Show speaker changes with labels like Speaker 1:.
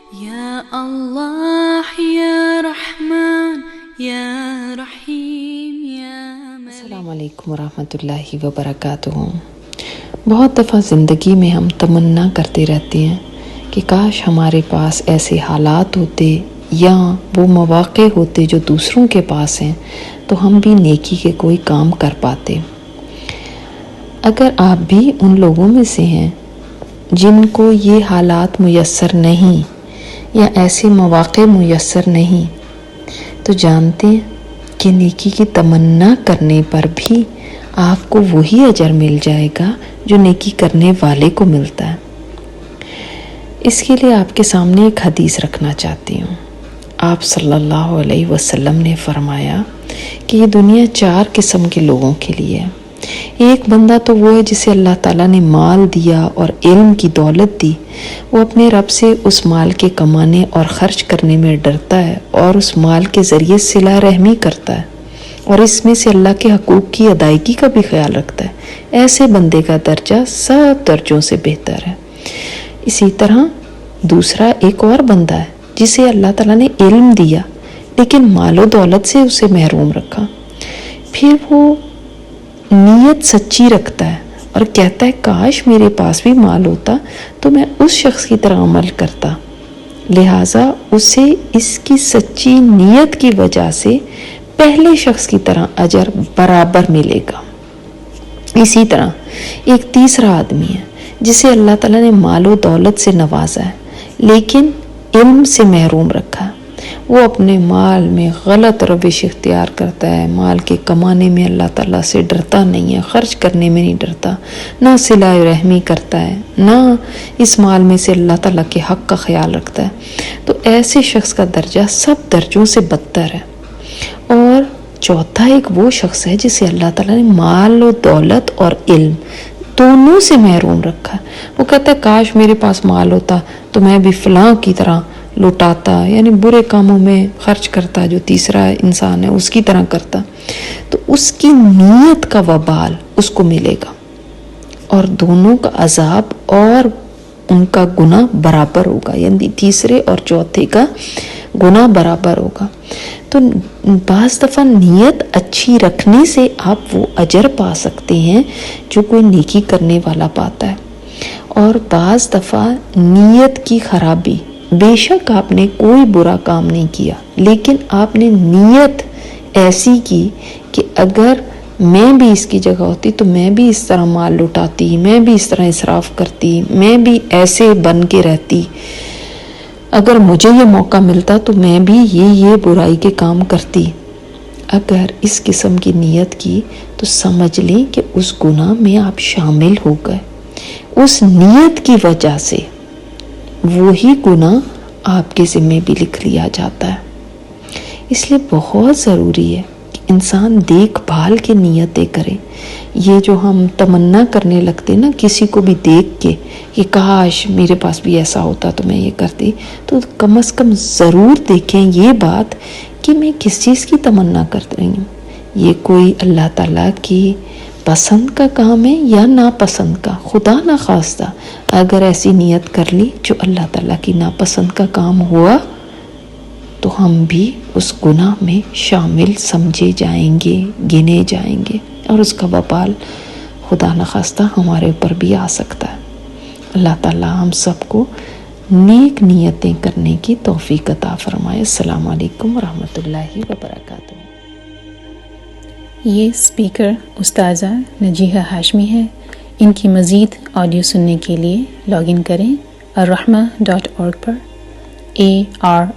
Speaker 1: یا اللہ یا رحمان یا رحیم یا
Speaker 2: السلام علیکم ورحمۃ اللہ وبرکاتہ۔ بہت دفعہ زندگی میں ہم تمنا کرتے رہتے ہیں کہ کاش ہمارے پاس ایسے حالات ہوتے یا وہ مواقع ہوتے جو دوسروں کے پاس ہیں تو ہم بھی نیکی کے کوئی کام کر پاتے۔ اگر آپ بھی ان لوگوں میں سے ہیں جن کو یہ حالات میسر نہیں یا ایسے مواقع میسر نہیں تو جانتے ہیں کہ نیکی کی تمنا کرنے پر بھی آپ کو وہی اجر مل جائے گا جو نیکی کرنے والے کو ملتا ہے۔ اس کے لیے آپ کے سامنے ایک حدیث رکھنا چاہتی ہوں۔ آپ صلی اللہ علیہ وسلم نے فرمایا کہ یہ دنیا 4 قسم کے لوگوں کے لیے ہے۔ ایک بندہ تو وہ ہے جسے اللہ تعالیٰ نے مال دیا اور علم کی دولت دی، وہ اپنے رب سے اس مال کے کمانے اور خرچ کرنے میں ڈرتا ہے اور اس مال کے ذریعے صلہ رحمی کرتا ہے اور اس میں سے اللہ کے حقوق کی ادائیگی کا بھی خیال رکھتا ہے۔ ایسے بندے کا درجہ سب درجوں سے بہتر ہے۔ اسی طرح دوسرا ایک اور بندہ ہے جسے اللہ تعالیٰ نے علم دیا لیکن مال و دولت سے اسے محروم رکھا، پھر وہ نیت سچی رکھتا ہے اور کہتا ہے کاش میرے پاس بھی مال ہوتا تو میں اس شخص کی طرح عمل کرتا، لہٰذا اسے اس کی سچی نیت کی وجہ سے پہلے شخص کی طرح اجر برابر ملے گا۔ اسی طرح ایک تیسرا آدمی ہے جسے اللہ تعالیٰ نے مال و دولت سے نوازا ہے لیکن علم سے محروم رکھا ہے۔ وہ اپنے مال میں غلط روش اختیار کرتا ہے، مال کے کمانے میں اللہ تعالیٰ سے ڈرتا نہیں ہے، خرچ کرنے میں نہیں ڈرتا، نہ صلہ رحمی کرتا ہے، نہ اس مال میں سے اللہ تعالیٰ کے حق کا خیال رکھتا ہے، تو ایسے شخص کا درجہ سب درجوں سے بدتر ہے۔ اور چوتھا ایک وہ شخص ہے جسے اللہ تعالیٰ نے مال و دولت اور علم دونوں سے محروم رکھا ہے۔ وہ کہتا ہے کاش میرے پاس مال ہوتا تو میں بھی فلاں کی طرح لوٹاتا، یعنی برے کاموں میں خرچ کرتا، جو تیسرا انسان ہے اس کی طرح کرتا، تو اس کی نیت کا وبال اس کو ملے گا اور دونوں کا عذاب اور ان کا گناہ برابر ہوگا، یعنی تیسرے اور چوتھے کا گناہ برابر ہوگا۔ تو بعض دفعہ نیت اچھی رکھنے سے آپ وہ اجر پا سکتے ہیں جو کوئی نیکی کرنے والا پاتا ہے، اور بعض دفعہ نیت کی خرابی، بے شک آپ نے کوئی برا کام نہیں کیا لیکن آپ نے نیت ایسی کی کہ اگر میں بھی اس کی جگہ ہوتی تو میں بھی اس طرح مال لٹاتی، میں بھی اس طرح اسراف کرتی، میں بھی ایسے بن کے رہتی، اگر مجھے یہ موقع ملتا تو میں بھی یہ برائی کے کام کرتی۔ اگر اس قسم کی نیت کی تو سمجھ لیں کہ اس گناہ میں آپ شامل ہو گئے، اس نیت کی وجہ سے وہی گناہ آپ کے ذمے بھی لکھ لیا جاتا ہے۔ اس لیے بہت ضروری ہے کہ انسان دیکھ بھال کے نیتیں کرے۔ یہ جو ہم تمنا کرنے لگتے نا کسی کو بھی دیکھ کے کہ کاش میرے پاس بھی ایسا ہوتا تو میں یہ کرتی، تو کم از کم ضرور دیکھیں یہ بات کہ میں کس چیز کی تمنا کر رہی ہوں، یہ کوئی اللہ تعالیٰ کی پسند کا کام ہے یا ناپسند کا۔ خدا نہ خواستہ اگر ایسی نیت کر لی جو اللہ تعالیٰ کی ناپسند کا کام ہوا تو ہم بھی اس گناہ میں شامل سمجھے جائیں گے، گنے جائیں گے، اور اس کا وبال خدا نہ خواستہ ہمارے اوپر بھی آ سکتا ہے۔ اللہ تعالیٰ ہم سب کو نیک نیتیں کرنے کی توفیق عطا فرمائے۔ السلام علیکم ورحمۃ اللہ وبرکاتہ۔
Speaker 3: یہ اسپیکر استاذہ نجیحہ ہاشمی ہے۔ ان کی مزید آڈیو سننے کے لیے لاگ ان کریں الرحمہ.org پر ARRAHMA.org۔